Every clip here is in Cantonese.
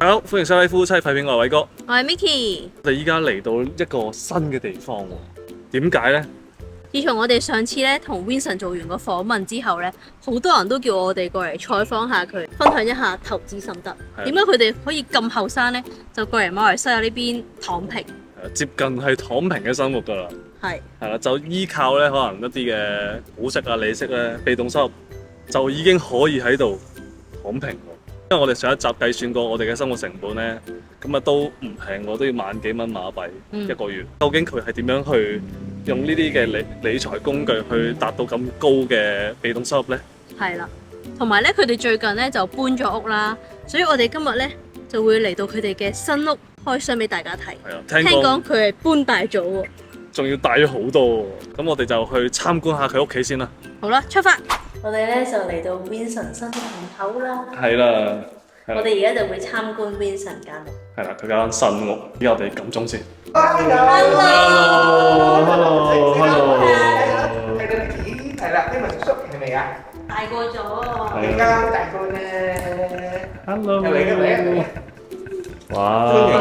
大家好，歡迎收睇夫妻廢片，我係偉哥。我係 Micky。我哋依家嚟到一個新嘅地方喎，點解呢？自從我哋上次咧同 Vincent 做完個訪問之後咧，好多人都叫我哋過嚟採訪下佢，分享一下投資心得。點解佢哋可以咁後生咧，就過嚟馬來西亞呢邊躺平？接近係躺平嘅生活㗎啦。係啦，就依靠咧可能一啲嘅股息啊、利息咧、被動收入，就已經可以喺度躺平。因為我哋上一集計算過我哋嘅生活成本咧，咁啊都唔平喎，都要萬幾蚊馬幣一個月。究竟佢係點樣去用呢啲嘅理財工具去達到咁高嘅被動收入呢？係啦，同埋咧佢哋最近咧就搬咗屋啦，所以我哋今日咧就會嚟到佢哋嘅新屋開箱俾大家睇。係啊，聽講佢係搬大咗喎，仲要大咗好多喎。咁我哋就去參觀下佢屋企先啦。好啦，出發！我哋咧就嚟到 Vincent 新屋門口啦。係啦，我哋而家就會參觀 Vincent 間屋。係啦，佢間新屋，而家我哋撳鐘先。Hello，係個 Micky，係啦，呢個叔叔係咪啊？大個咗，更加大個咧。Hello，嚟嘅。哇！歡迎。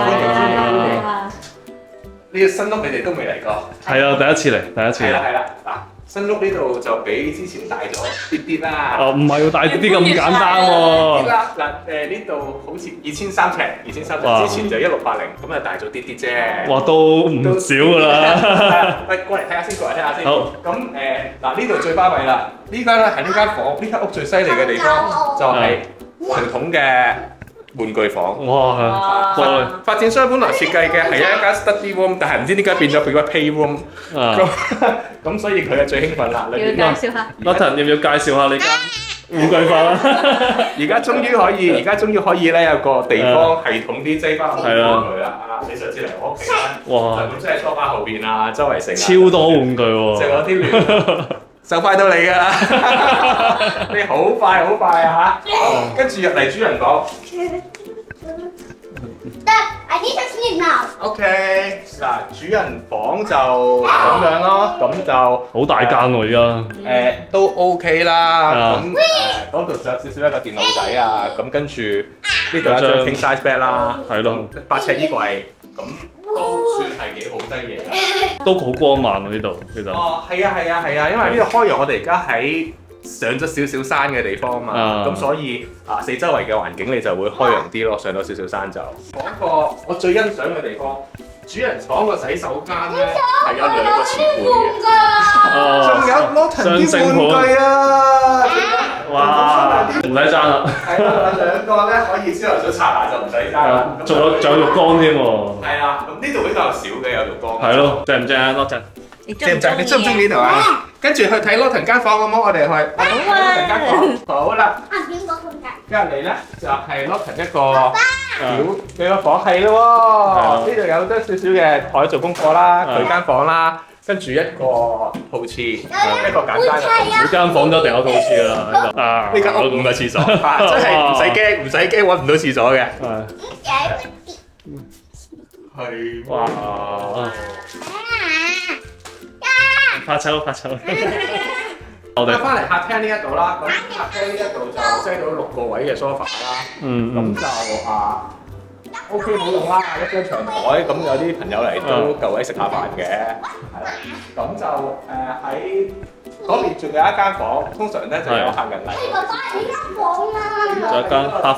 呢個新屋你哋都未嚟過。係啊，第一次嚟。係啦，嗱，新屋呢度就比之前大咗啲啲啦。哦，唔係要大啲咁簡單喎。嗱，呢度好似2300尺，之前就1680，咁啊大咗啲啲啫。哇，都唔少㗎啦。喂，過嚟睇下先，好。咁嗱，呢度最巴閉啦。呢間咧係呢間房，呢間屋最犀利嘅地方就係傳統嘅玩具房。哇，發展商本來設計嘅係一間 study room， 但係唔知點解變咗佢個 play room。咁所以佢係最興奮啦。要介紹下。Norton 要唔要介紹下你間玩具房啊？而家終於可以咧有個地方系統啲擠翻落去啦。你上次嚟我屋企咧，哇，咁即係梳化後邊啊，周圍成超多玩具喎，成有啲亂，就快到你㗎啦！你好快啊嚇！跟住入嚟主人房。Dad, I need to sleep now. OK，嗱，主人房就咁樣咯，咁就好大間喎而家。都 OK 啦。咁嗰度就有少少一個電腦仔啊，咁跟住呢度有張 king size bed 啦，係咯，8尺衣櫃，咁都算係幾好低嘢啦。都好光猛喎呢度，其實。哦，係啊，因為呢度開揚我哋而家喺上咗少少山嘅地方嘛，咁所以四周圍嘅環境你就會開揚啲咯。上咗少少山就講個我最欣賞嘅地方，主人房個洗手間咧係有2個瓷盤嘅，仲有 Norton 啲玩具啊！哇，唔使爭啦。係啦，2個咧可以朝頭早刷牙就唔使爭啦。仲有浴缸添喎。係啊，咁呢度比較少嘅有浴缸。係咯，正唔正啊 Norton？你中唔中意呢度啊？跟住去睇 Norton 間房好唔好？我哋去。好啊。Norton 間房。好啦。隔離咧就係 Norton 一個小嘅房，係咯喎。呢度有多少少嘅台做功課啦，佢間房啦，跟住一個套廁，一個簡單嘅。每間房都一定有套廁啦。呢間屋唔係廁所，真係唔使驚揾唔到廁所嘅。係。哇！發醜。我哋翻嚟客廳呢一度啦，咁客廳呢一度就擠到6個位嘅 sofa 啦，咁就OK 好用啦，一張長台，咁有啲朋友嚟都夠位食下飯嘅，係啦，咁就喺嗰邊仲有一間房，通常咧就有客人嚟。仲有間客房。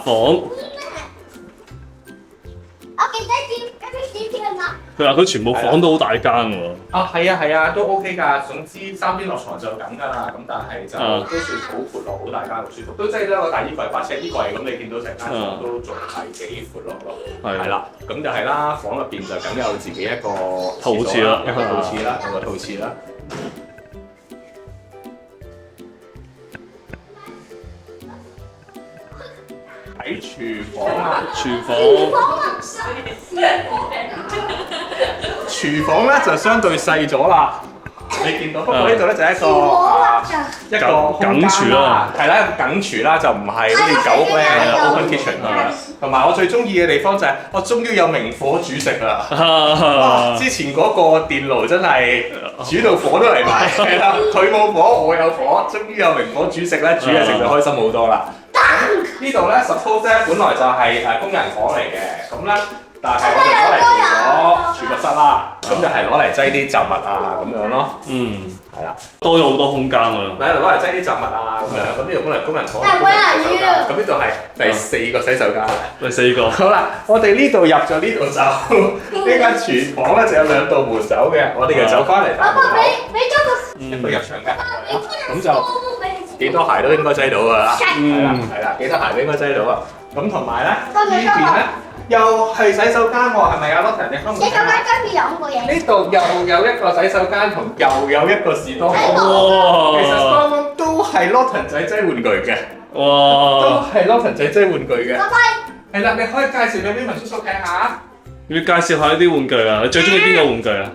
佢話佢全部房都好大間喎。係啊，都 OK 㗎。總之3邊落床就咁㗎啦。咁但係就都算好闊落，好大間，好舒服。都擠咗一個大衣櫃、8尺衣櫃，咁你見到成間房都仲係幾闊落咯。係啦，咁就係啦。房入邊就梗有自己一個套廁啦，一個套廁啦，同個套廁啦。喺廚房啊！廚房咧就相對細咗啦，你見到。不過呢度咧就係一個一個空間啦，係啦，梗廚啦，就唔係好似狗屋咧 open kitchen 啊。同埋我最中意嘅地方就係我終於有明火煮食啦！哇，之前嗰個電爐真係煮到火都嚟埋，係啦，佢冇火，我有火，終於有明火煮食咧，煮嘢食就開心好多啦。呢度咧 suppose 咧本來就係工人房嚟嘅，咁咧。但係我哋攞嚟做咗儲物室啦，咁就係攞嚟擠啲雜物啊咁樣咯。係啦，多咗好多空間喎。喺度攞嚟擠啲雜物啊咁樣，咁呢度本嚟工人房嘅洗手間，咁呢度係第4個洗手間。第4個。好啦，我哋呢度入咗呢度走，呢間廚房咧就有2道門走嘅，我哋就走翻嚟。一個入場嘅，咁就幾多鞋都應該擠到㗎啦。係啦，幾多鞋都應該擠到啊。咁同埋咧呢邊咧。又係洗手間喎，係咪啊 Lotte？ 你洗手間跟住2個嘢。呢度又有一個洗手間同又有一個士多房。哇！其實雙方都係 Lotte 仔擠玩具嘅。哇！都係 Lotte 仔擠玩具嘅。係啦，你可以介紹俾邊文叔叔睇下。要介紹下呢啲玩具啊！你最中意邊個玩具啊？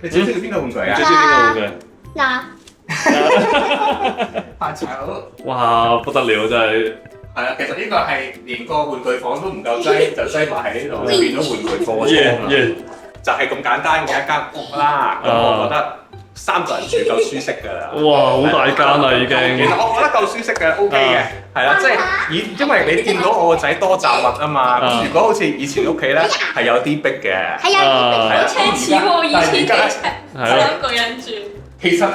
你最中意邊個玩具啊？最中意邊個玩具？排球。哇！不得了，真係。係啊，其實呢個係連個玩具房都唔夠擠，就擠埋喺呢度，變咗玩具貨倉啦。就係咁簡單嘅一間屋啦。咁我覺得3個人住夠舒適㗎啦。哇，好大間啦已經。其實我覺得夠舒適嘅 OK 嘅，係啦，即係因為你見到我個仔多雜物啊嘛。咁如果好似以前屋企咧係有啲逼嘅，係啊，好奢侈喎，2000幾尺，3個人住。其實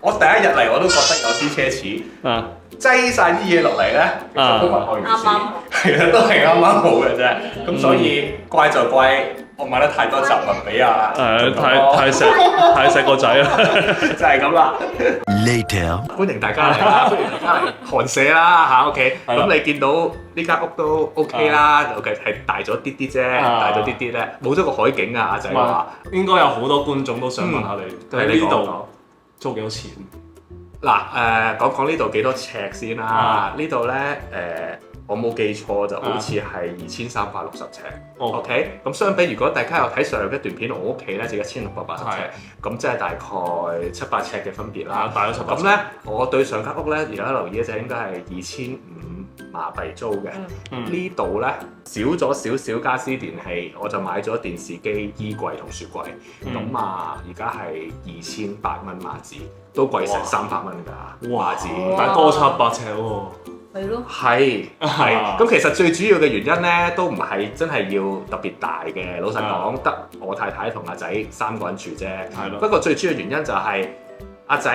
我第一日嚟我都覺得有啲奢侈。擠晒啲嘢落嚟咧，其實都唔可以試，係啊，都係啱啱好嘅啫。咁所以怪就怪我買得太多雜物俾啊，太錫個仔啦，就係咁啦。Later， 歡迎大家嚟啦，歡迎大家嚟寒舍啦嚇 ，OK。咁你見到呢間屋都 OK 啦，OK 係大咗啲啲啫，大咗啲啲咧，冇咗個海景啊，阿仔話。應該有好多觀眾都想問下你喺呢度租幾多錢？嗱講呢度幾多尺先啦？呢度咧我冇記錯就好似係2360尺。OK，咁相比如果大家有睇上一段片，我屋企咧就1680尺，咁即係大概700尺嘅分別啦。大咗700。咁咧我對上間屋咧而家留意咧就應該係2500馬幣租嘅。呢度咧少咗少少家私電器，我就買咗電視機、衣櫃同雪櫃。咁而家係2800蚊馬紙，都貴成300蚊㗎馬紙，但係多700尺喎。係咯，係，咁其實最主要嘅原因咧，都唔係真係要特別大嘅。老實講，得我太太同阿仔3個人住啫。係咯。不過最主要原因就係阿仔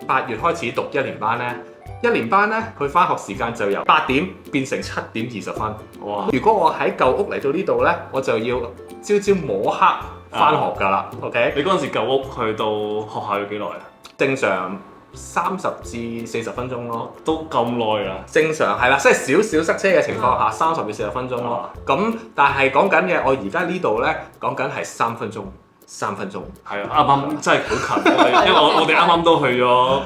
8月開始讀1年班咧，1年班咧佢返學時間就由8點變成7點20分。哇！如果我喺舊屋嚟到呢度咧，我就要朝朝摸黑返學㗎啦。OK？你嗰陣時舊屋去到學校要幾耐啊？正常30至40分鐘咯，都咁耐啊！正常係啦，即係少少塞車嘅情況下，30至40分鐘咯。咁但係講緊嘅，我而家呢度咧講緊係3分鐘，3分鐘。係啊，啱啱真係好近，因為我哋啱啱都去咗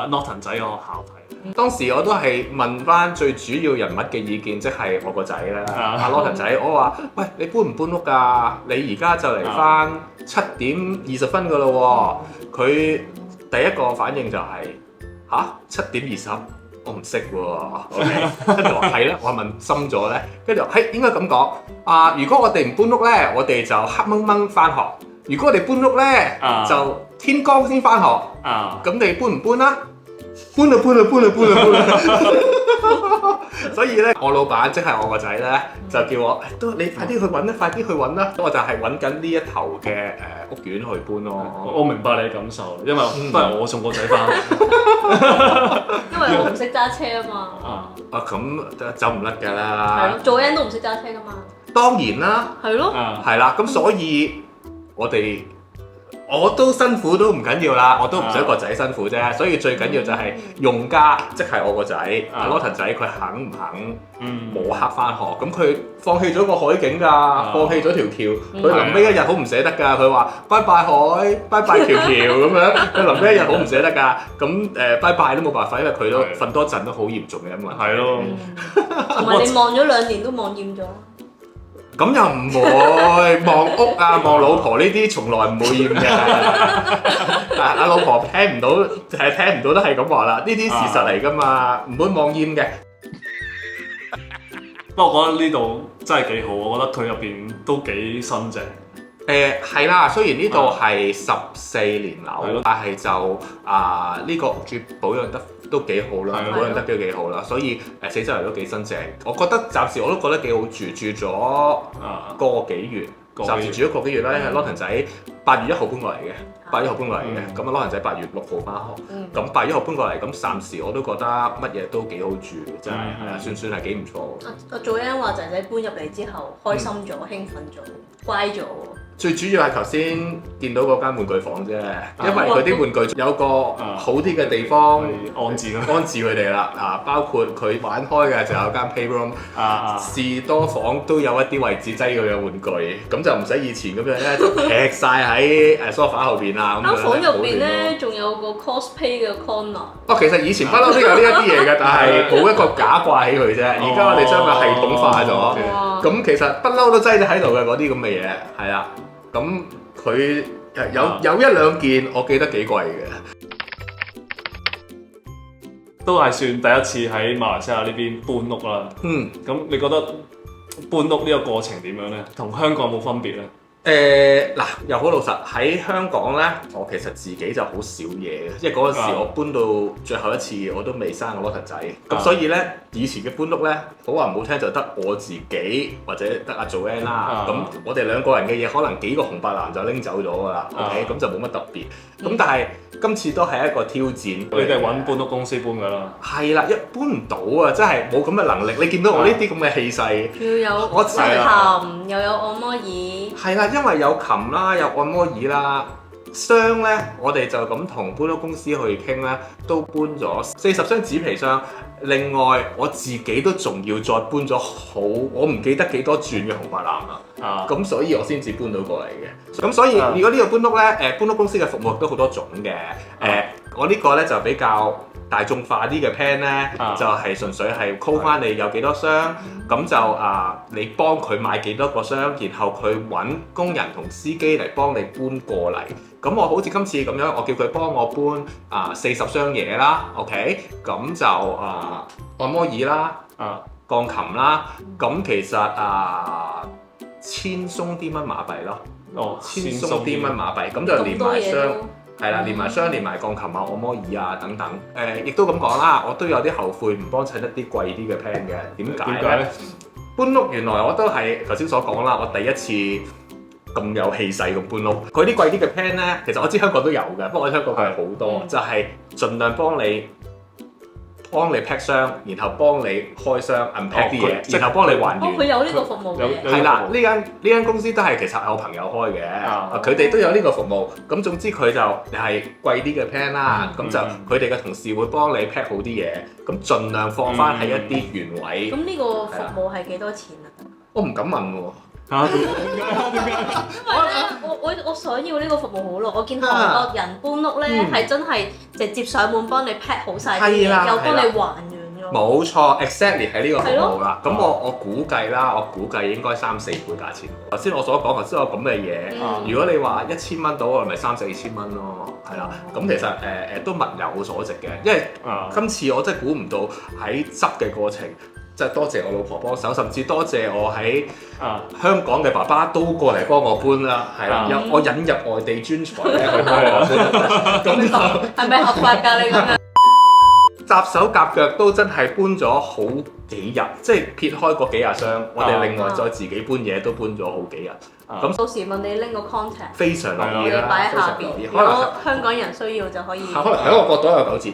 Norton 仔嘅學校睇。當時我都係問翻最主要人物嘅意見，即係我個仔啦，阿 Norton 仔，我話：喂，你搬唔搬屋㗎？你而家就嚟翻7點20分㗎咯喎，佢。第一個反應就係7點20，我唔識喎。跟住話係咧，我問深咗咧，跟住話係應該咁講。如果我哋唔搬屋咧，我哋就黑掹掹翻學；如果我哋搬屋咧，就天光先翻學。咁你搬唔搬啊？搬啦！所以咧，我老闆即係我個仔咧，就叫我都你快啲去揾啦，快啲去揾啦。我就係揾緊呢一頭嘅屋苑去搬咯。我明白你嘅感受，因為都係我送個仔翻。因為我唔識揸車啊嘛。咁走唔甩㗎啦。係咯，做人都唔識揸車㗎嘛。當然啦。係咯。係啦，咁所以我都辛苦都唔緊要啦，我都唔想個仔辛苦啫，所以最緊要就係用家，即係我個仔阿 Norton 仔，佢肯唔肯摸黑翻學？咁佢放棄咗個海景㗎，放棄咗條橋，佢臨尾一日好唔捨得㗎，佢話拜拜海，拜拜條橋咁樣，佢臨尾一日好唔捨得㗎，咁拜拜都冇辦法，因為佢都瞓多陣都好嚴重嘅，因為係咯，同埋你望咗2年都望厭咗。咁又唔會望屋啊，望老婆呢啲從來唔會厭嘅。阿老婆聽唔到都係咁話啦，呢啲事實嚟㗎嘛，唔會望厭嘅。不過我覺得呢度真係幾好，我覺得佢入邊都幾新淨。係啦，雖然呢度係14年樓，但係就呢個屋主保養得都幾好啦，保養得都幾好啦，所以四周圍都幾新淨。我覺得暫時我都覺得幾好住咗個幾月，暫時住咗個幾月啦。因為 Lawton 仔8月1號搬過嚟嘅，8月1號搬過嚟嘅，咁啊 Lawton 仔8月6號返學，咁8月1號搬過嚟，咁暫時我都覺得乜嘢都幾好住，真係係啊，算係幾唔錯。阿祖恩話仔仔搬入嚟之後開心咗、興奮咗、乖咗。最主要係頭先見到嗰間玩具房啫，因為佢啲玩具有個好啲嘅地方安置佢哋啦。包括佢玩開嘅就有間 playroom，士多房都有一啲位置擠佢嘅玩具，咁就唔使以前咁樣咧就劈晒喺sofa 後邊啦。間房入邊咧仲有個 cosplay 嘅 corner。其實以前不嬲都有呢一啲嘢嘅，但係冇一個架掛起佢啫。而家我哋將佢系統化咗，咁其實不嬲都擠咗喺度嘅嗰啲咁嘅嘢，係啦。咁佢有一兩件我記得幾貴嘅，都係算第一次喺馬來西亞呢邊搬屋啦。咁你覺得搬屋呢個過程點樣呢？同香港有冇分別呢？又好老實喺香港咧，我其實自己就好少嘢嘅，因為嗰陣時我搬到最後一次我都未生個 Lawton 仔，咁所以咧以前嘅搬屋咧，好話唔好聽就得我自己或者得阿 Joanne 啦，咁我哋兩個人嘅嘢可能幾個紅白藍就拎走咗㗎啦，OK，咁就冇乜特別，咁但係今次都係一個挑戰。你哋揾搬屋公司搬㗎啦？係啦，搬唔到啊，真係冇咁嘅能力。你見到我呢啲咁嘅氣勢，要有琴又有按摩椅，係啦。因為有琴啦，有按摩椅啦，箱咧，我哋就咁同搬屋公司去傾咧，都搬咗40箱紙皮箱。另外我自己都仲要再搬咗我唔記得幾多轉嘅紅白藍啦。咁所以我先至搬到過嚟嘅。咁所以如果呢個搬屋咧，搬屋公司嘅服務都好多種嘅。我呢個咧就比較大眾化啲嘅 plan 咧，就係純粹係 call 翻你有幾多箱，咁就你幫佢買幾多個箱，然後佢揾工人同司機嚟幫你搬過嚟。咁我好似今次咁樣，我叫佢幫我搬40箱嘢啦 ，OK， 咁就按摩椅啦，鋼琴啦，咁其實千鬆啲蚊馬幣咯，千鬆啲蚊馬幣，咁就連埋箱。係啦，連埋箱、連埋鋼琴啊、按摩椅啊等等，亦都咁講啦，我都有啲後悔唔幫襯一啲貴啲嘅 plan 嘅。點解咧？搬屋原來我都係頭先所講啦，我第一次咁有氣勢咁搬屋。佢啲貴啲嘅 plan 咧，其實我知香港都有嘅，不過我香港係好多，就係盡量幫你 pack 箱，然後幫你開箱 unpack 啲嘢，然後幫你還原。佢有呢個服務嘅。係啦，呢間公司都係其實係我朋友開嘅，佢哋都有呢個服務。咁總之佢就係貴啲嘅 plan 啦，咁就佢哋嘅同事會幫你 pack 好啲嘢，咁盡量放翻喺一啲原位。咁呢個服務係幾多錢啊？我唔敢問喎。點解？因為咧，我想要呢個服務好耐，我見韓國人搬屋咧係真係直接上門幫你 pack 好晒啲嘢，又幫你還原㗎。冇錯 ，exactly 係呢個服務啦。咁我估計啦，我估計應該3-4倍價錢。頭先我所講，頭先我咁嘅嘢，如果你話1000蚊到，咪3-4千蚊咯，係啦。咁其實都物有所值嘅，因為今次我真係估唔到喺執嘅過程。即係多謝我老婆幫手，甚至多謝我喺香港嘅爸爸都過嚟幫我搬啦，係啦，我引入外地專才咧去幫我搬，咁就係咪合法㗎？你咁樣夾手夾腳都真係搬咗好幾日，即係撇開嗰幾廿箱，我哋另外再自己搬嘢都搬咗好幾日。咁到時問你拎個 contact，非常樂意啦，擺喺下邊。如果香港人需要就可以。可能喺我角度有9折。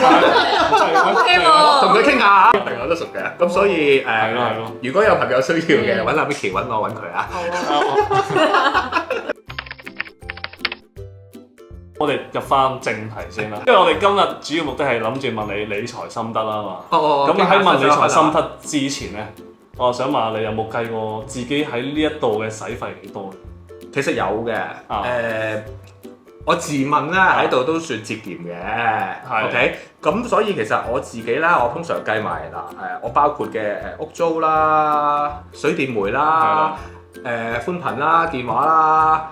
OK 喎，同佢傾下，我都熟嘅。咁所以如果有朋友需要嘅，揾阿 Vicky 揾我揾佢啊。好啊。我哋入翻正題先啦，因為我哋今日主要目的係諗住問你理財心得啦嘛。咁喺問理財心得之前咧，我想問下你有冇計過自己喺呢一度嘅使費幾多？其實有嘅。我自問咧喺度都算節儉嘅，OK。咁所以其實我自己咧，我通常計埋嗱我包括嘅屋租啦、水電煤啦、寬頻啦、電話啦。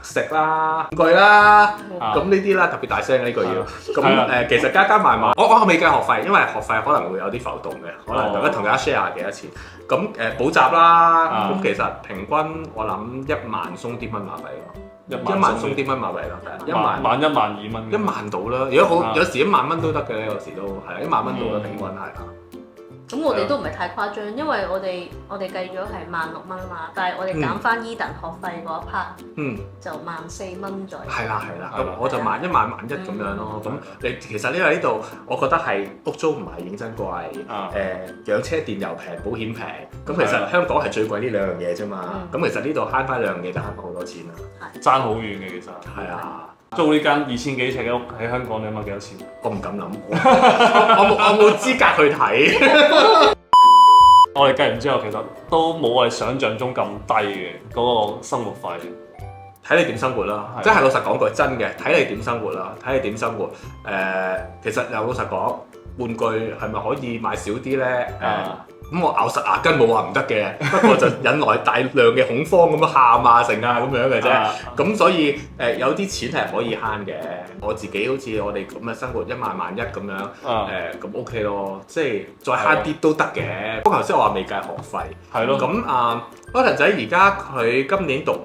食啦、玩具啦，咁呢啲啦特別大聲呢句要。咁其實加埋，我未計學費，因為學費可能會有啲浮動嘅，可能大家同大家 share 幾多錢。咁補習啦，咁其實平均我諗1萬鬆啲蚊馬幣咯，1萬鬆啲蚊馬幣咯，1萬1萬2蚊，1萬到啦。如果好有時1萬蚊都得嘅，有時都係1萬蚊到啦，平均係啦。咁我哋都唔係太誇張，因為我哋計咗係16,000蚊嘛，但係我哋減翻Eden學費嗰一 part，就14,000蚊左右。係啦，咁我就1萬1咁樣咯。咁你其實呢度，我覺得係屋租唔係認真貴，養車電油平，保險平。咁其實香港係最貴呢兩樣嘢啫嘛。咁其實呢度慳翻兩樣嘢就慳翻好多錢啦。爭好遠嘅其實。係啊。租呢間2000幾尺嘅屋喺香港，你諗下幾多錢？我唔敢諗，我冇資格去睇。我哋計完之後，其實都冇我哋想象中咁低嘅嗰個生活費。睇你點生活啦，即係老實講句真嘅，睇你點生活啦，睇你點生活。其實又老實講，玩具係咪可以買少啲咧？咁我咬實牙根冇話唔得嘅，不過就引來大量嘅恐慌咁樣喊啊成啊咁樣嘅啫。咁所以有啲錢係可以慳嘅。我自己好似我哋咁嘅生活1萬1咁樣，咁 OK 咯，即係再慳啲都得嘅。不過頭先我話未計學費，係咯。咁Lawton仔而家佢今年讀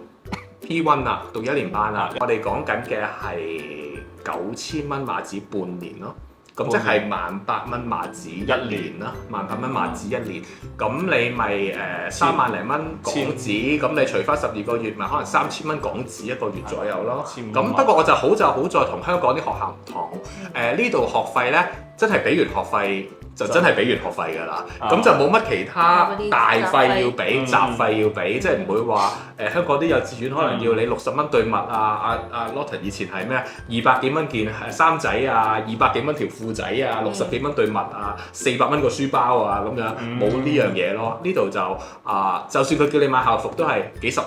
P1 啦，讀1年班啦。我哋講緊嘅係9000蚊馬紙半年咯。咁即係18,000蚊馬紙1年啦，18,000蚊馬紙1年，咁你咪3萬零蚊港紙，咁你除翻12個月，咪可能3000蚊港紙1個月左右咯。咁不過我就好在同香港啲學校唔同，呢度學費咧真係俾完學費就真係俾完學費㗎啦，咁就冇乜其他大費要俾、雜費要俾，即係唔會話香港啲幼稚園可能要你60蚊對襪啊，Lawton 以前係咩200幾蚊件衫仔啊，200幾蚊條褲仔啊，60幾蚊對襪啊，400蚊個書包啊咁樣，冇呢樣嘢咯。呢度就算佢叫你買校服都係幾十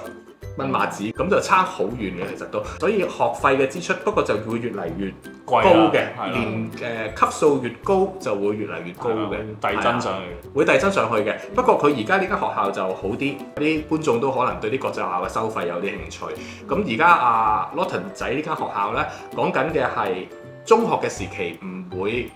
蚊馬紙，咁就差好遠嘅其實都，所以學費嘅支出不過就會越嚟越高嘅，連級數越高就會越嚟越高嘅，遞增上去，會遞增上去嘅。不過佢而家呢間學校就好啲，啲觀眾都可能對啲國際學校嘅收費有啲興趣。咁而家Lawton仔呢間學校咧，講緊嘅係中學嘅時期唔會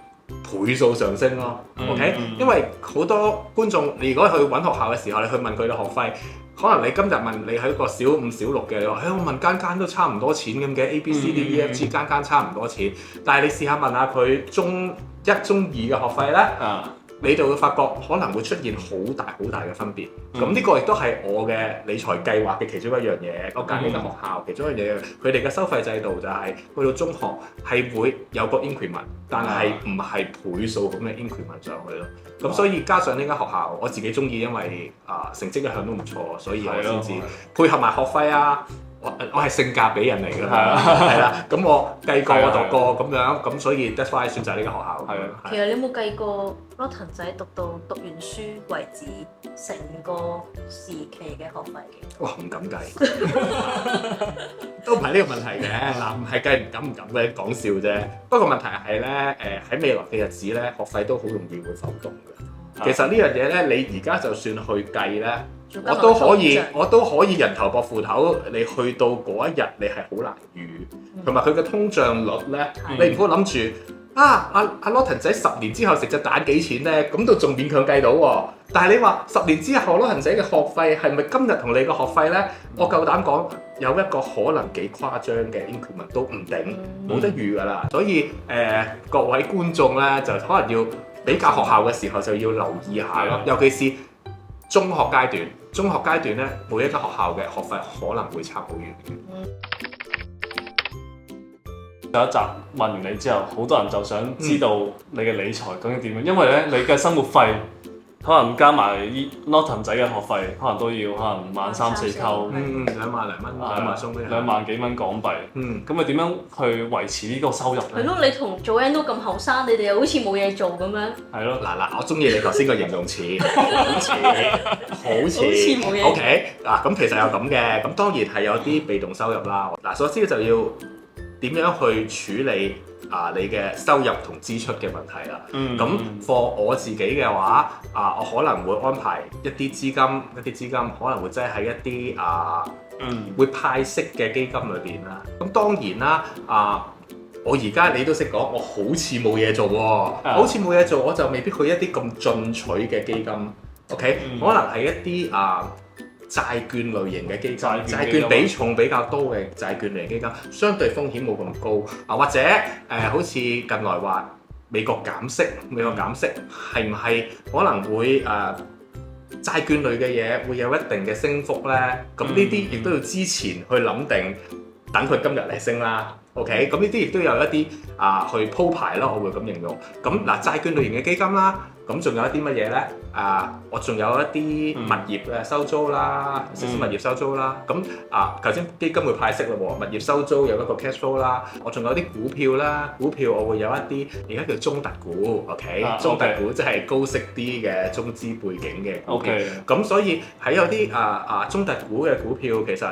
倍數上升咯，OK？因為好多觀眾，你如果去揾學校嘅時候，你去問佢嘅學費。可能你今日問你喺個小5、小6嘅，你話我問間都差唔多錢咁嘅 A、B、C、D、E、F、G 間差唔多錢，但係你試下問下佢中1、中2嘅學費咧，你就會發覺可能會出現好大嘅分別。咁呢個亦都係我嘅理財計劃嘅其中一樣嘢。我揀呢間學校其中一樣嘢，佢哋嘅收費制度就係去到中學係會有個 increment，但係唔係倍數咁嘅 increment 上去咯。咁所以加上呢間學校，我自己中意，因為成績一向都唔錯，所以我先至配合埋學費啊。我係性價比人嚟㗎，係啦。咁我計過我讀過咁樣，咁所以 that's why 選擇呢間學校。其實你有冇計過Lawton仔讀完書為止成個時期嘅學費嘅？哇，唔敢計，都唔係呢個問題嘅。嗱，唔係計唔敢嘅，講笑啫。不過問題係咧，喺未來嘅日子咧，學費都好容易會浮動嘅。其實呢樣嘢咧，你而家就算去計咧。我都可以人頭搏褲頭，你去到嗰一日你係好難預，同埋佢嘅通脹率咧，你唔好諗住阿Lawton仔10年之後食隻蛋幾錢咧，咁都仲勉強計到喎。但係你話10年之後Lawton仔嘅學費係咪今日同你嘅學費咧？我夠膽講有一個可能幾誇張嘅 increment 都唔定，冇得預㗎啦。所以各位觀眾咧就可能要比較學校嘅時候就要留意下咯，尤其是中學階段咧，每一間學校嘅學費可能會差好遠嘅。有一集問完你之後，好多人就想知道你嘅理財究竟點樣，因為咧你嘅生活費可能加埋 Norton 仔嘅學費，可能都要可能萬三四溝， 2萬零蚊，2萬鬆啲，2萬幾蚊港幣。咁你點樣去維持呢個收入咧？係咯，你同Joanne都咁後生，你哋又好似冇嘢做咁樣。係咯，嗱，我中意你頭先個形容詞，好似冇嘢。OK， 嗱，咁其實有咁嘅，咁當然係有啲被動收入啦。嗱，首先就要點樣去處理你嘅收入同支出嘅問題啦。咁for我自己嘅話，我可能會安排一啲資金可能會擠喺一啲會派息嘅基金裏邊啦。咁當然啦，我而家你都識講，我好似冇嘢做喎，好似冇嘢做，我就未必去一啲咁進取嘅基金。OK，可能係一啲債券類型嘅基金，債券比重比較多嘅債券類型基金，相對風險冇咁高或者好似近來話美國減息係唔係可能會債券類嘅嘢會有一定嘅升幅咧？咁呢啲亦都要之前去諗定，等佢今日嚟升啦。OK，咁呢啲亦都有一啲去鋪排咯，我會咁形容。咁債券類型嘅基金啦，咁仲有一啲乜嘢咧？我仲有一啲物業嘅收租啦，實施物業收租啦。咁頭先基金會派息咯喎，物業收租有一個 cash flow 啦。我仲有啲股票啦，股票我會有一啲而家叫中特股 ，OK，中特股即係高息啲嘅中資背景嘅股票。咁所以喺有啲中特股嘅股票，其實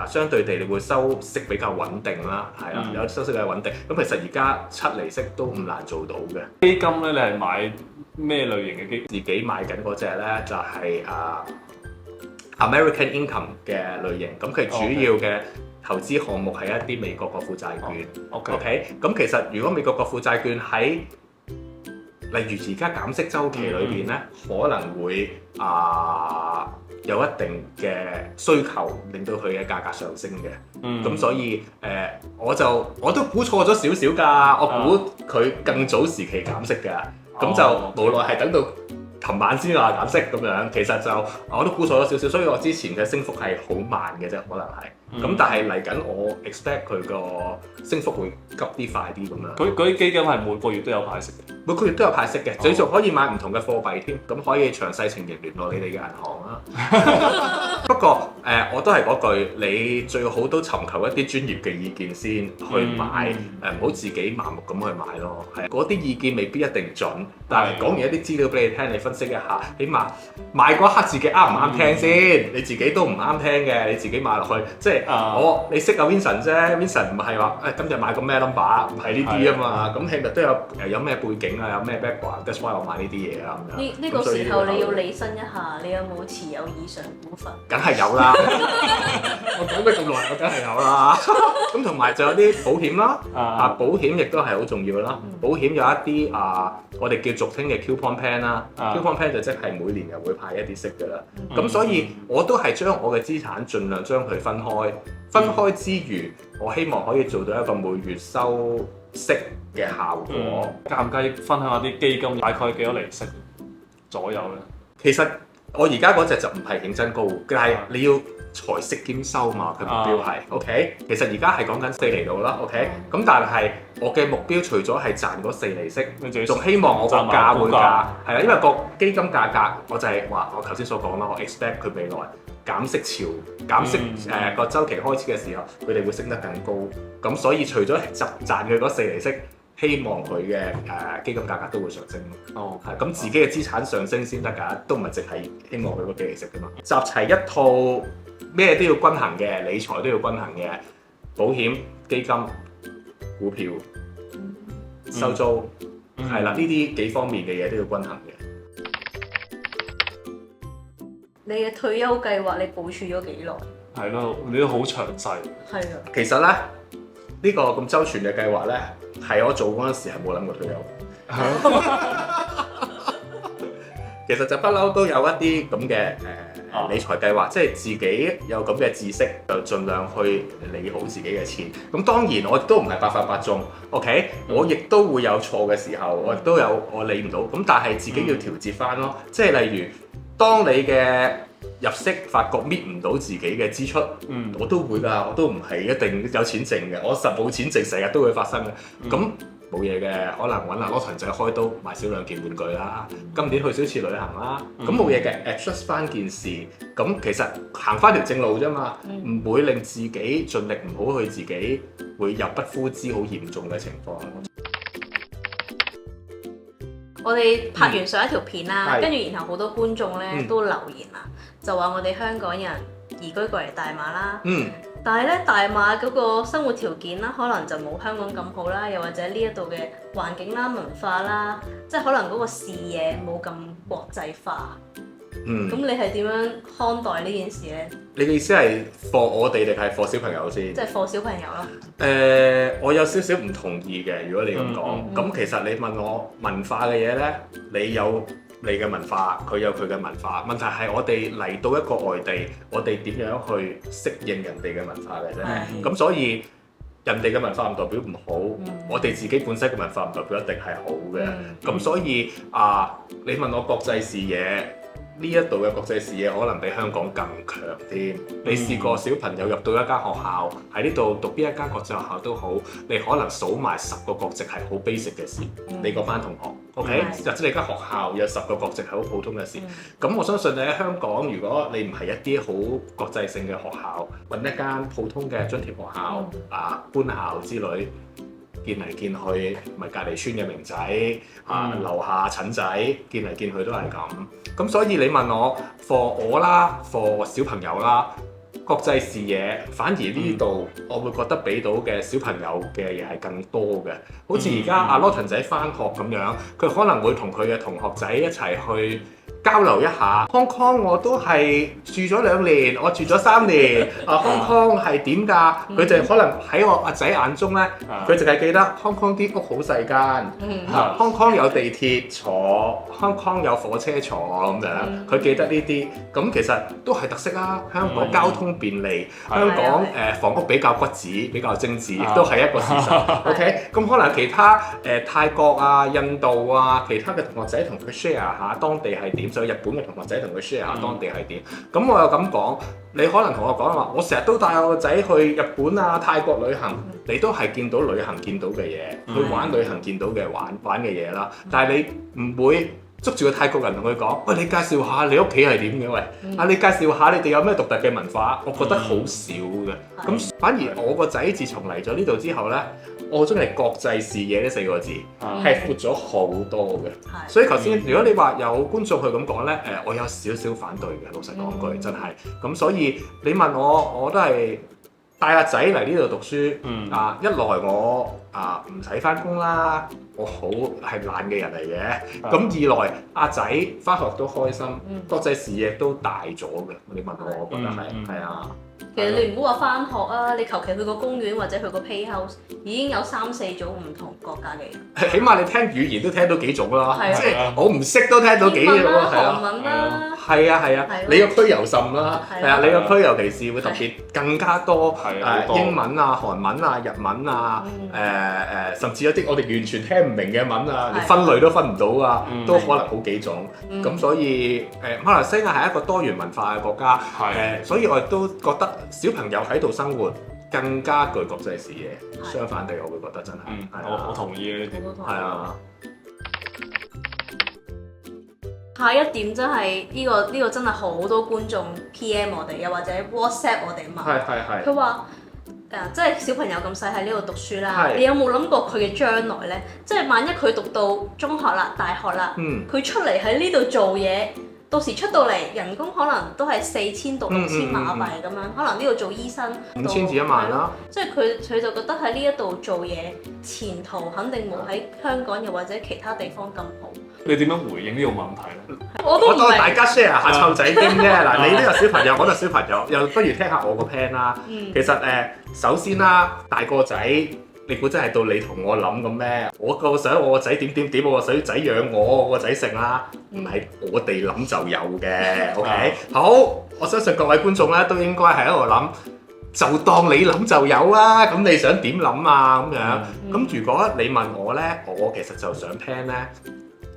相對地你會收息比較穩定啦，係啦，有收息比較穩定。咁其實而家7厘息都唔難做到嘅。基金咧，你係買咩類型嘅基金？自己買緊嗰隻咧就係American Income 嘅類型，咁佢主要嘅投資項目係一啲美國國庫債券。OK，咁其實如果美國國庫債券喺例如而家減息週期裏邊咧，可能會有一定嘅需求，令到佢嘅價格上升嘅。咁所以我都估錯咗少少㗎，我估佢更早時期減息㗎。咁就無奈係等到琴晚先話減息咁樣，其實就我都估錯咗少少，所以我之前嘅升幅係好慢嘅啫，可能係。咁但係嚟緊我 expect 佢個升幅會急啲快啲咁樣。嗰啲基金係每個月都有派息嘅，每個月都有派息嘅，仲可以買唔同嘅貨幣添，咁可以詳細情形聯絡你哋嘅銀行啦。不過我都係嗰句，你最好都尋求一啲專業嘅意見先去買，唔好自己盲目咁去買咯。係嗰啲意見未必一定準，但係講完一啲資料俾你聽，你分析一下，起碼買嗰刻自己啱唔啱聽先。你自己都唔啱聽嘅，你自己買落去，即係你識阿 Vincent 啫 ，Vincent 唔係話今日買個咩 number， 唔係呢啲啊嘛。咁起碼都有咩背景啊，有咩 background，that's why 我買呢啲嘢啊咁樣。呢個時候你要理身一下，你有冇持有以上股份？梗係有啦，我講咗咁耐，我梗係有啦。咁同埋仲有啲保險啦，保險亦都係好重要啦。保險有一啲我哋叫俗稱嘅 coupon plan 啦，coupon plan 就即係每年又會派一啲息㗎啦。咁所以我都係將我嘅資產盡量將佢分開之餘，我希望可以做到一個每月收息嘅效果。介唔介意分享下啲基金大概幾多利息左右咧？其實我而家嗰隻就唔係認真高，但係你要財息兼收嘛，佢目標係 OK。其實而家係講緊4厘度啦 ，OK。咁但係我嘅目標除咗係賺嗰4厘息，仲希望我個價會係啦，因為個基金價格我就係話我頭先所講啦，我 expect 佢未來減息潮、減息個週期開始嘅時候，佢哋會升得更高。咁所以除咗賺佢嗰4厘息，希望佢嘅基金價格都會上升。咁自己嘅資產上升先得㗎，都唔係淨係希望佢個利息㗎嘛。集齊一套咩都要均衡嘅，理財都要均衡嘅，保險、基金、股票、收租，係啦，呢啲幾方面嘅嘢都要均衡嘅。你嘅退休計劃你部署咗幾耐？係咯，你都好詳細。係啊。其實咧，呢個咁周全嘅計劃咧，係我做嗰陣時係冇諗過退休。其實就不嬲都有一啲咁嘅理財計劃，即係自己有咁嘅知識，就盡量去理好自己嘅錢。咁當然我都唔係百發百中 ，OK，我亦都會有錯嘅時候，我亦都有我理唔到。咁但係自己要調節翻咯，即係例如當你嘅入息發覺搣唔到自己嘅支出，我都會㗎，我都唔係一定有錢剩嘅，我實冇錢剩，成日都會發生嘅。咁冇嘢嘅，可能揾阿羅騰仔開刀買少兩件玩具啦。今年去少次旅行啦，咁冇嘢嘅 adjust 翻件事，咁其實行翻條正路啫嘛，唔會令自己盡力唔好去自己會有不膚之好嚴重嘅情況。我哋拍完上一條片啦，跟住然後好多觀眾咧都留言啦，就話我哋香港人移居過嚟大馬啦。但係咧，大馬嗰個生活條件啦，可能就冇香港咁好啦，又或者呢一度嘅環境啦、文化啦，即係可能嗰個視野冇咁國際化。咁你係點樣看待呢件事咧？你嘅意思係 for 我哋定係 for 小朋友先？即係 for 小朋友咯。我有少少唔同意嘅。如果你咁講，咁其實你問我文化嘅嘢咧，你有你嘅文化，佢有佢嘅文化。問題係我哋嚟到一個外地，我哋點樣去適應人哋嘅文化嘅啫。咁所以人哋嘅文化唔代表唔好，我哋自己本身嘅文化唔代表一定係好嘅。咁所以你問我國際視野。呢一度嘅國際視野可能比香港更強添。你試過小朋友入到一間學校，喺呢度讀邊一間國際學校都好，你可能數埋10個國籍係好 basic 嘅事。你嗰班同學 ，OK，或者你間學校有10個國籍係好普通嘅事。咁我相信你喺香港，如果你唔係一啲好國際性嘅學校，揾一間普通嘅津貼學校官校之類。見嚟見去，咪隔離村嘅明仔樓下陳仔，見嚟見去都係咁。咁所以你問我 for 我啦 ，for 小朋友啦，國際視野，反而呢度我會覺得俾到嘅小朋友嘅嘢係更多嘅。好似而家阿羅騰仔返學咁樣，佢可能會同佢嘅同學仔一齊去交流一下。Hong Kong 我都係住咗2年，我住咗3年。Hong Kong 係點㗎？佢哋可能喺我阿仔眼中咧，佢淨係記得 Hong Kong 啲屋好細間，Hong Kong 有地鐵坐，Hong Kong 有火車坐咁樣。佢記得呢啲，咁其實都係特色啦。香港交通便利，香港房屋比較骨子，比較精緻，亦都係一個事實。OK， 咁可能其他泰國啊、印度啊，其他嘅同學仔同佢 share 下當地係點。就日本嘅同學仔同佢 share 下當地係點，咁我又咁講，你可能同我講話，我成日都帶我個仔去日本啊、泰國旅行，你都係見到旅行見到嘅嘢，去玩旅行見到嘅玩嘅嘢啦。但係你唔會捉住個泰國人同佢講，喂，你介紹下你屋企係點嘅？喂，你介紹下你哋有咩獨特嘅文化？我覺得好少嘅。咁反而我個仔自從嚟咗呢度之後咧，我中意國際視野呢4個字係闊咗好多嘅。所以頭先如果你話有觀眾去咁講咧，我有少少反對嘅，老實講句真係。咁所以你問我，我都係帶阿仔嚟呢度讀書。一來我唔使翻工啦，我好係懶嘅人嚟嘅。咁二來阿仔翻學都開心，國際視野都大咗嘅。你問我，我覺得係啊。其實你唔好話翻學啊，你求其去個公園或者去個 playhouse 已經有3-4種唔同國家嘅人。起碼你聽語言都聽到幾種啦，即係我唔識都聽到幾種啦，韓文啦，係啊，你個區尤甚啦，係啊，你個區尤其是會特別更加多英文啊、韓文啊、日文啊，甚至有啲我哋完全聽唔明嘅文啊，連分類都分唔到啊，都可能好幾種。咁所以馬來西亞係一個多元文化嘅國家，所以我亦都覺得小朋友喺度生活更加具國際視野。相反地，我會覺得真係，我同意呢啲，係啊。下一點真係呢個真係好多觀眾 PM 我哋，又或者 WhatsApp 我哋問，佢話即係小朋友咁細喺呢度讀書啦，你有冇諗過佢嘅將來呢？即係萬一佢讀到中學啦、大學啦，佢出嚟喺呢度做嘢。到時出到嚟人工可能都係4000到6000馬幣咁樣，可能呢度做醫生5000至1萬啦。即係佢就覺得喺呢一度做嘢前途肯定冇喺香港又或者其他地方咁好。你點樣回應呢個問題咧？我當大家 share 下湊仔經啫。嗱，你都有小朋友，我都有小朋友，又不如聽下我個 plan 啦。其實首先啦，大個仔。你估真係到你同我諗咁咩？我個想我個仔點，我個仔養我個仔成啦，唔係我哋諗就有嘅。OK， 好，我相信各位觀眾咧都應該係喺度諗，就當你諗就有啦。咁你想點諗啊？咁樣咁如果你問我咧，我其實就想 plan 咧，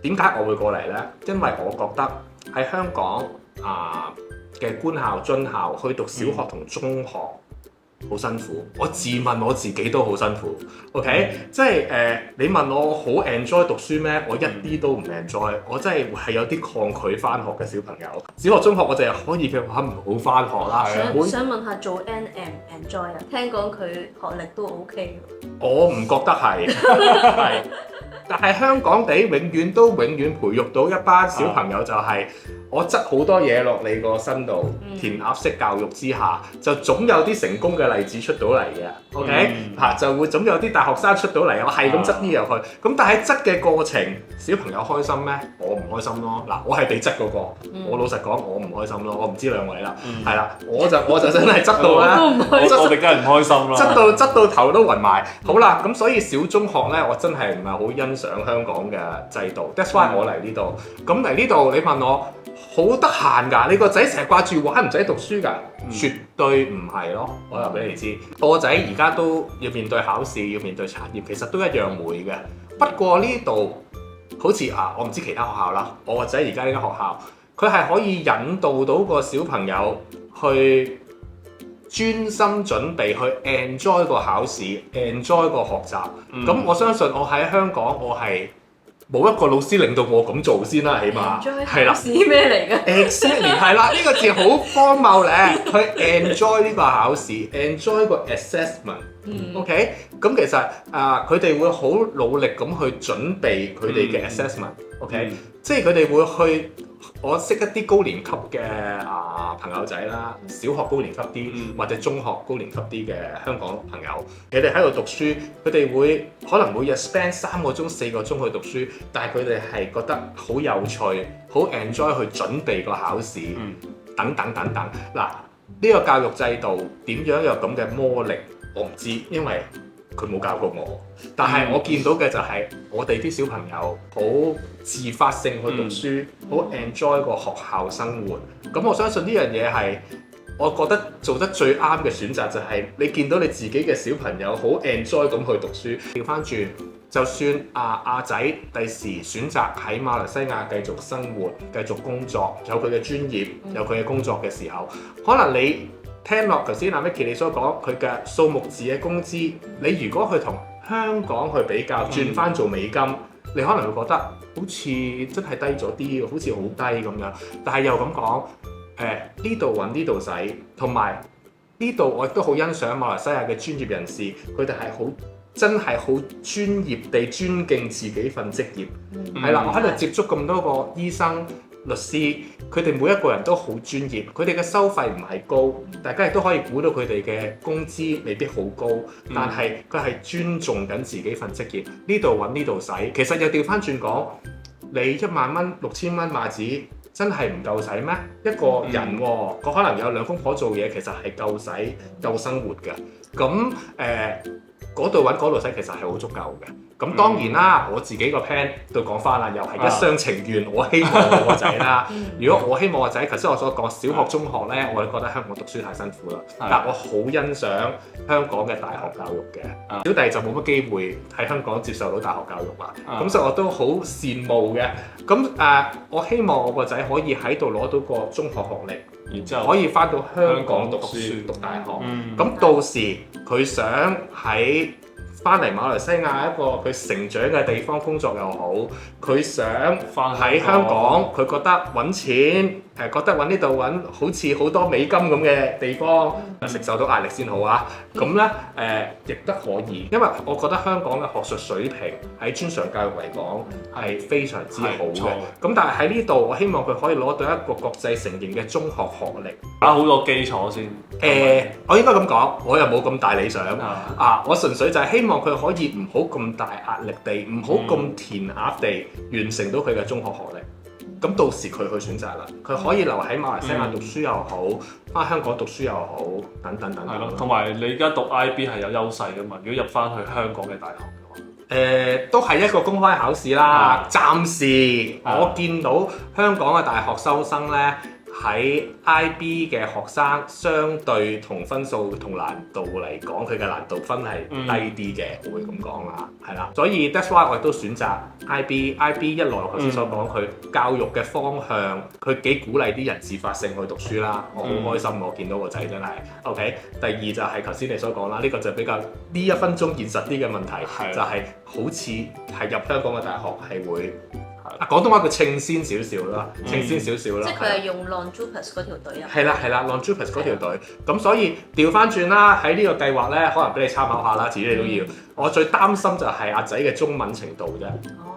點解我會過嚟咧？因為我覺得喺香港嘅官校、津校去讀小學同中學。好辛苦，我自問我自己都好辛苦。OK，即係你問我好 enjoy 讀書咩？我一啲都唔 enjoy，我真係有啲抗拒翻學嘅小朋友。小學、中學我就可以嘅話唔好翻學啦。想問下做 N 唔 enjoy 啊？聽講佢學歷都 OK。我唔覺得係，係。但係香港地永遠培育到一班小朋友就係、我執好多嘢落你個身度，填鴨式教育之下，就總有啲成功嘅例子出到嚟嘅。OK，就會總有啲大學生出到嚟，我係咁執啲入去。咁但係執嘅過程，小朋友開心咩？我唔開心咯。嗱，我係被執嗰個，我老實講，我唔開心咯。我唔知兩位啦，係啦，我就真係執到啦，我哋梗係唔開心啦，執到頭都暈埋。好啦，咁所以小中學咧，我真係唔係好欣賞香港嘅制度。That's why 我嚟呢度。咁嚟呢度，你問我好得閒㗎？你個仔成日掛住玩，唔使讀書㗎？絕對唔係咯。我話俾你知，我個仔而家都要面對考試，要面對產業，其實都一樣會嘅。不過呢度好似我唔知其他學校啦。我個仔而家呢間學校，佢係可以引導到個小朋友去專心準備去 enjoy 個考試 ，enjoy 個學習。咁我相信我喺香港，我係冇一個老師令到我咁做先啦，起碼係啦。考試咩嚟嘅 ？Exactly 係啦，呢個字好荒謬咧。去 enjoy 呢個考試 ，enjoy 個 assessment。OK，咁其實佢哋會好努力咁去準備佢哋嘅 assessment。OK，即係佢哋會去。我識一啲高年級嘅朋友仔啦，小學高年級啲或者中學高年級啲嘅香港朋友，佢哋喺度讀書，佢哋會可能每日 spend 3個鐘、4個鐘去讀書，但係佢哋係覺得好有趣、好 enjoy 去準備個考試，等等等等。嗱，呢個教育制度點樣有咁嘅魔力，我唔知，因為佢冇教過我，但係我見到嘅就係我哋啲小朋友好自發性去讀書，好 enjoy 個學校生活。咁我相信呢樣嘢係我覺得做得最啱嘅選擇，就係你見到你自己嘅小朋友好 enjoy 咁去讀書。調翻轉，就算阿仔第時選擇喺馬來西亞繼續生活、繼續工作，有佢嘅專業、有佢嘅工作嘅時候，可能你聽落頭先阿 Micky 你所講佢嘅數目字嘅工資，你如果去同香港去比較，轉翻做美金，你可能會覺得好似真係低咗啲，好似好低咁樣。但係又咁講，呢度揾呢度使，同埋呢度我亦都好欣賞馬來西亞嘅專業人士，佢哋係真係好專業地尊敬自己份職業。係啦，我喺度接觸咁多個醫生、律師，佢哋每一個人都好專業，佢哋嘅收費唔係高，大家亦都可以估到佢哋嘅工資未必好高，但係佢係尊重緊自己份職業。呢度揾呢度使，其實又調翻轉講，你1萬蚊、6000蚊馬紙真係唔夠使咩？一個人佢可能有2公婆做嘢，其實係夠使夠生活嘅。咁嗰度揾嗰度使，其實係好足夠嘅。咁當然啦，我自己個 plan 都講翻啦，又係一廂情願。我希望我個仔啦，如果我希望我個仔，頭先我所講小學、中學咧，我係覺得香港讀書太辛苦啦。但我好欣賞香港嘅大學教育嘅，小弟就冇乜機會喺香港接受到大學教育啦。咁所以我都好羨慕嘅。咁我希望我個仔可以喺度攞到個中學學歷，然之後可以翻到香港讀書讀大學。咁到時佢想喺翻嚟馬來西亞一個佢成長嘅地方工作又好，佢想喺香港，佢覺得揾錢，覺得揾呢度揾好似好多美金咁嘅地方，承受到壓力先好啊。咁咧亦都可以，因為我覺得香港嘅學術水平喺專上教育嚟講係非常之好嘅。咁但係喺呢度，我希望佢可以攞到一個國際承認嘅中學學歷，打好多基礎先。我應該咁講，我又冇咁大理想我純粹就係希望佢可以唔好咁大壓力地，唔好咁填鴨地完成到佢嘅中學學歷。咁到時佢去選擇啦，佢可以留喺馬來西亞讀書又好，翻香港讀書又好，等等等等。係咯，同埋你而家讀 IB 係有優勢噶嘛？如果入翻去香港嘅大學嘅話，都係一個公開考試啦。暫時我見到香港嘅大學收生咧喺 IB 嘅學生相對同分數同難度嚟講，佢嘅難度分係低啲嘅，我會咁講啦，係啦。所以 that's why 我亦都選擇 IB 一來我頭先所講佢教育嘅方向，佢幾鼓勵啲人自發性去讀書啦，我好開心我見到個仔真係 OK。第二就係頭先你所講啦，呢個就比較呢一分鐘現實啲嘅問題，就係好似係入香港嘅大學係會。廣東話佢稱先少少啦，稱先少少啦。即係佢係用 non-JUPAS 嗰條隊啊。係啦 non-JUPAS 嗰條隊。咁所以調翻轉啦，喺呢個計劃咧，可能俾你參考下啦，自己你都要。我最擔心就係阿仔嘅中文程度啫。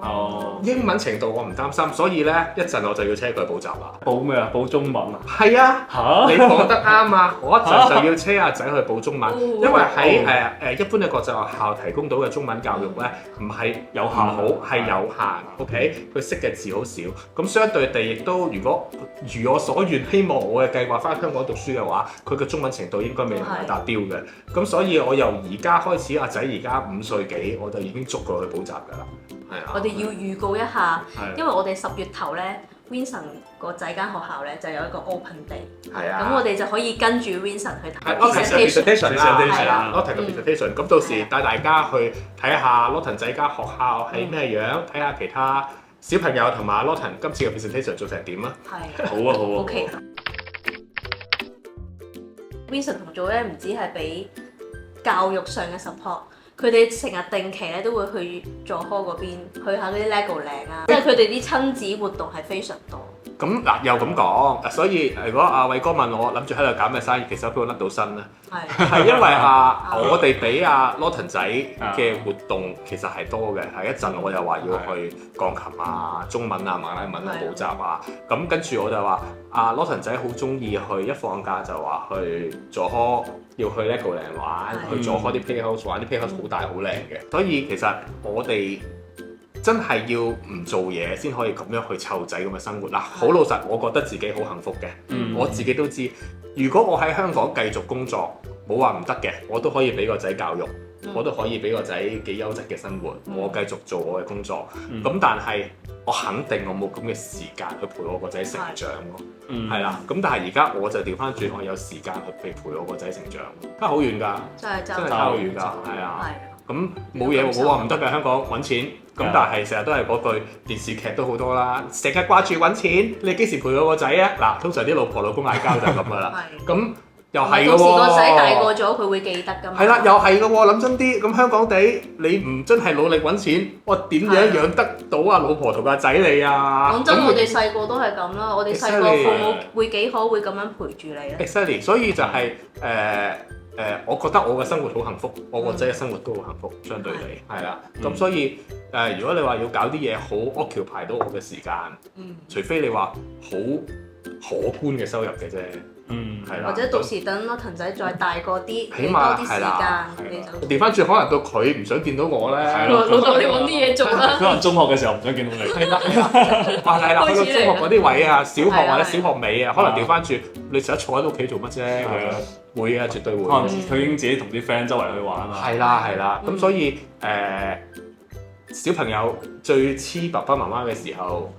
哦。英文程度我唔擔心，所以咧一陣我就要車佢去補習啦。補咩啊？補中文啊？係啊。嚇！你講得啱啊！我一陣就要車阿仔去補中文，因為喺一般嘅國際學校提供到嘅中文教育咧，唔係有效好，係有限。OK，佢識嘅字好少，咁相對地亦都如果如我所願，希望我嘅計劃翻香港讀書嘅話，佢嘅中文程度應該未能夠達標嘅。咁所以我由而家開始，阿仔而家5歲幾，我就已經捉佢去補習㗎啦。係啊。我哋要預告一下，因為我哋10月頭咧 ，Vincent 個仔間學校咧就有一個 Open Day。係啊。咁我哋就可以跟住 Vincent 去睇 presentation 啦，係啦 ，Lawton 嘅 presentation。咁到時帶大家去睇下 Lawton 仔間學校係咩樣，睇下其他小朋友同埋 Lawton 今次嘅 presentation 做成點啊？係。好啊好啊。OK。Vincent 同組咧唔止係俾教育上嘅 support， 佢哋成日定期咧都會去佐科嗰邊去下嗰啲 Lego Land啊，即係佢哋啲親子活動係非常多。咁嗱又咁講，所以如果阿偉哥問我諗住喺度搞咩生意，其實邊度甩到身咧？係因為我哋俾阿 Lawton 仔嘅活動其實係多嘅，係一陣我又話要去鋼琴啊、中文啊、馬拉文啊補習啊，咁跟住我就話阿 Lawton 仔好中意去，一放假就話去佐科，要去 Legoland 玩，去佐科啲 playhouse 玩，啲 playhouse 好大好靚嘅，所以其實我哋真係要唔做嘢先可以咁樣去湊仔咁嘅生活嗱。好老實，我覺得自己好幸福嘅，我自己都知。如果我喺香港繼續工作，冇話唔得嘅，我都可以俾個仔教育，我都可以俾個仔幾優質嘅生活，我繼續做我嘅工作。咁但係我肯定我冇咁嘅時間去陪我個仔成長咯，係啦。咁但係而家我就調翻轉，我有時間去陪我個仔成長，真係好遠㗎，真係差好遠㗎，係啊。咁冇嘢冇話唔得㗎，香港揾錢。咁但係成日都係嗰句，電視劇都好多啦，成日掛住揾錢，你幾時陪我個仔啊？嗱，通常啲老婆老公嗌交就係咁噶啦。咁又係嘅喎。到時個仔大個咗，佢會記得㗎嘛。係啦，又係嘅喎，諗真啲，咁香港地你唔真係努力揾錢，我點樣養得到啊老婆同個仔你啊？講真，我哋細個都係咁啦，我哋細個父母會幾可會咁樣陪住你咧。Exactly， 所以就係我覺得我嘅生活好幸福，我個仔嘅生活都好幸福，相對地係啦。咁所以如果你話要搞啲嘢好 occupy 到我嘅時間，除非你話好可觀嘅收入嘅啫，係啦。或者到時等 Lawton 仔再大個啲，起碼多啲時間，你就調翻轉，可能到佢唔想見到我咧。老豆，你揾啲嘢做啦。可能中學嘅時候唔想見到你。係啦，係啦，去到中學嗰啲位啊，小學或者小學尾啊，可能調翻轉，你成日坐喺屋企做乜啫？會啊，絕對會。可能佢已經自己同啲 friend 周圍去玩啊。係啦，係啦。咁所以小朋友最黐爸爸媽媽嘅時候，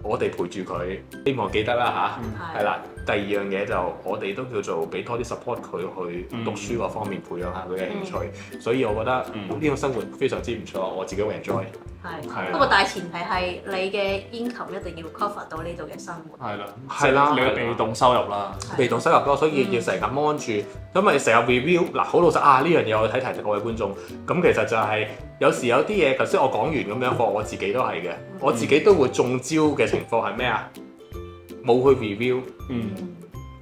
我哋陪住佢，希望記得啦嚇。係啦。第二樣嘢就我哋都叫做俾多啲 support 佢去讀書嗰方面，培養下佢嘅興趣。所以我覺得呢個生活非常之唔錯，我自己好 enjoy。係，不過大前提係你嘅 income 一定要 cover 到呢度嘅生活。係啦，係啦，你嘅被動收入啦，被動收入多，所以要成日 mon 住，因為成日 review 嗱，好老實啊，呢樣嘢我睇提各位觀眾，咁其實就係有時有啲嘢，頭先我講完咁樣課，我自己都係嘅，我自己都會中招嘅情況係咩啊？冇去 review，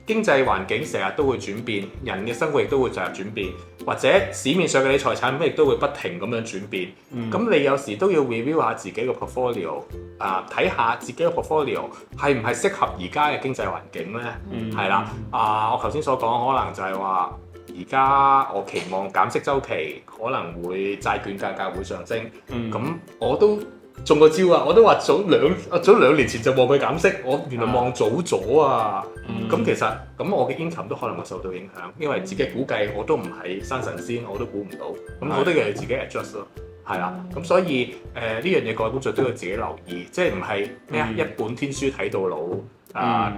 經濟環境成日都會轉變，人嘅生活亦都會進入轉變，或者市面上嘅理財產品亦都會不停咁樣轉變。咁你有時都要 review 下自己嘅 portfolio， 睇下自己嘅 portfolio 係唔係適合而家嘅經濟環境咧？係啦，我頭先所講可能就係話，而家我期望減息週期可能會債券價格會上升，咁我都中個招啊！我都話早兩年前就望佢減息，我原來望早咗啊！咁其實咁我嘅 income 都可能會受到影響，因為自己估計我都唔係生神仙，我都估唔到，咁好多嘢要自己 adjust 咯，係啦。咁所以呢樣嘢各位觀眾都要自己留意，即係唔係咩啊？一本天書睇到老，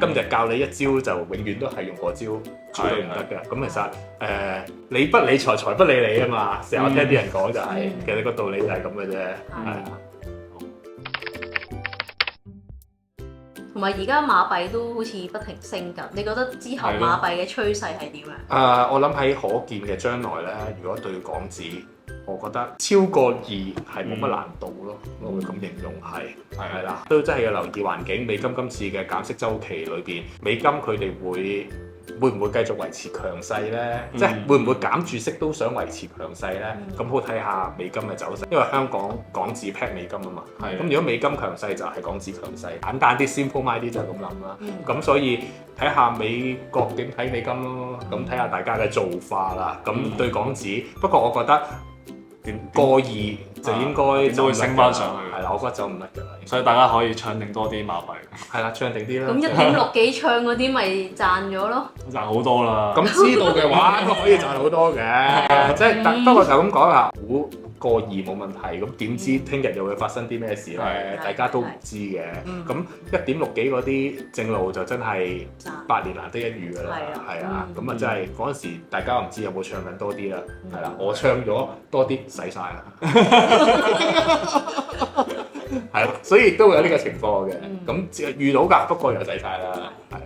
今日教你一招就永遠都係用嗰招，絕對唔得嘅。咁其實你不理財，財不理你啊嘛。成日我聽啲人講就係，其實個道理就係咁嘅啫。係啊。同埋而家馬幣都好似不停升緊，你覺得之後馬幣嘅趨勢係點樣？我諗喺可見嘅將來咧，如果對港紙，我覺得超過2係冇乜難度咯，我會咁形容係啦，都真係要留意環境。美金今次嘅減息週期裏邊，美金佢哋會唔會繼續維持強勢咧？即係會唔會減住息都想維持強勢咧？咁好睇下美金嘅走勢，因為香港港紙 peg 美金啊嘛。咁如果美金強勢就係港紙強勢，簡單啲 simple mind 啲就係咁諗啦。咁所以睇下美國點睇美金咯，咁睇下大家嘅做法啦。咁對港紙，不過我覺得過2就應該就會升翻上去。係啦，我覺得走唔甩㗎啦。所以大家可以唱定多啲馬幣。係啦，唱定啲啦。咁1.6幾唱嗰啲咪賺咗咯？賺好多啦。咁知道嘅話都可以賺好多嘅，即係不過就咁講啦，估過2冇問題。咁點知聽日又會發生啲咩事咧？大家都唔知嘅。咁1.6幾嗰啲正路就真係8年難得一遇㗎啦。係啊，咁啊真係嗰陣時大家唔知有冇唱緊多啲啦。係啦，我唱咗多啲使晒啦。係啦，所以都會有呢個情況嘅。咁遇到㗎，不過又使晒啦。係啊。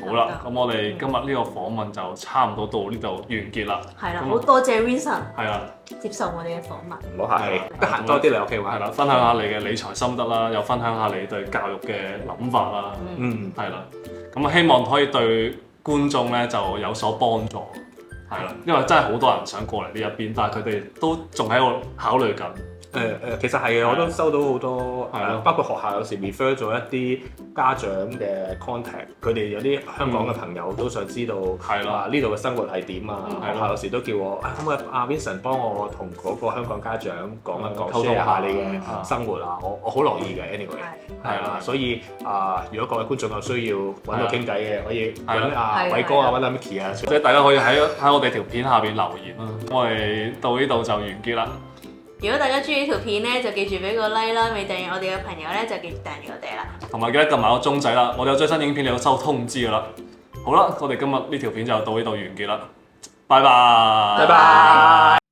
好啦，咁我哋今日呢個訪問就差唔多到呢度完結啦。係啦，好多謝 Vincent。係啦，接受我哋嘅訪問。唔好客氣，得閒多啲嚟屋企玩。係啦，分享下你嘅理財心得啦，又分享下你對教育嘅諗法啦。係啦，咁希望可以對觀眾咧就有所幫助。係啦，因為真係好多人想過嚟呢一邊，但係佢哋都仲喺度考慮緊。其實係嘅，我都收到好多，包括學校有時 refer 咗一啲家長嘅 contact，佢哋有啲香港嘅朋友都想知道，呢度嘅生活係點啊？學校有時都叫我，可唔可以阿 Vincent 幫我同嗰個香港家長講一講 share 下你嘅生活啊？我好樂意嘅 anyway， 係啦，所以如果各位觀眾有需要揾我傾偈嘅，可以揾阿偉哥啊，揾阿 Micky 啊，即係大家可以喺我哋條片下邊留言啦。我哋到呢度就完結啦。如果大家中意呢條片咧，就記住俾個 like 啦；未訂閱我哋嘅朋友咧，就記住訂閱我哋啦。同埋記得撳埋個鐘仔啦，我哋有最新影片你有收通知噶啦。好啦，我哋今日呢條片就到呢度完結啦，拜拜。拜拜。